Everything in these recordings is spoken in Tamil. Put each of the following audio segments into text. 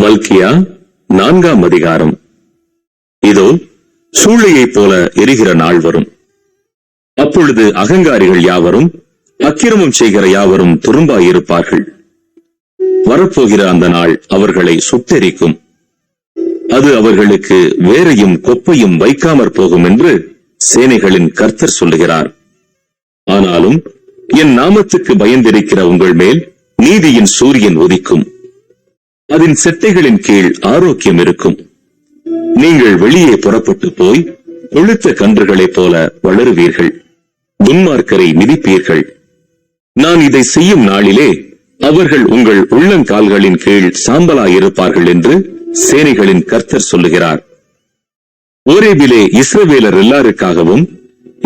மல்கியா 4ஆம் அதிகாரம். இதோ சூளையைப் போல எரிகிற நாள் வரும். அப்பொழுது அகங்காரிகள் யாவரும், அக்கிரமம் செய்கிற யாவரும் துரும்பாயிருப்பார்கள். வரப்போகிற அந்த நாள் அவர்களை சுட்டெரிக்கும். அது அவர்களுக்கு வேரையும் கொப்பையும் வைக்காமற் போகும் என்று சேனைகளின் கர்த்தர் சொல்லுகிறார். ஆனாலும் என் நாமத்துக்கு பயந்திருக்கிற உங்கள் மேல் நீதியின் சூரியன் உதிக்கும். அதன் செட்டைகளின் கீழ் ஆரோக்கியம் இருக்கும். நீங்கள் வெளியே புறப்பட்டு போய் கொழுத்த கன்றுகளைப் போல வளருவீர்கள். துன்மார்க்கரை மிதிப்பீர்கள். நான் இதை செய்யும் நாளிலே அவர்கள் உங்கள் உள்ளங்கால்களின் கீழ் சாம்பலாயிருப்பார்கள் என்று சேனைகளின் கர்த்தர் சொல்லுகிறார். ஓரேபிலே இஸ்ரவேலர் எல்லாருக்காகவும்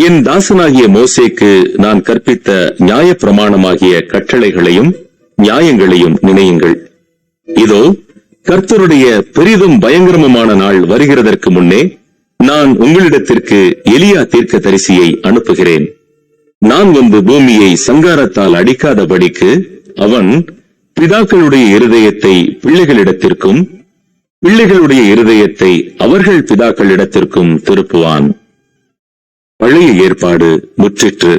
என் தாசனாகிய மோசேக்கு நான் கற்பித்த நியாயப்பிரமாணமாகிய கட்டளைகளையும் நியாயங்களையும் நினையுங்கள். இதோ கர்த்தருடைய பெரிதும் பயங்கரமுமான நாள் வருகிறதற்கு முன்னே நான் உங்களிடத்திற்கு எலியா தீர்க்கதரிசியை அனுப்புகிறேன். நான் வந்து பூமியை சங்காரத்தால் அடிக்காதபடிக்கு அவன் பிதாக்களுடைய இருதயத்தை பிள்ளைகளிடத்திற்கும் பிள்ளைகளுடைய இருதயத்தை அவர்கள் பிதாக்களிடத்திற்கும் திருப்புவான். பழைய ஏற்பாடு முற்றிற்று.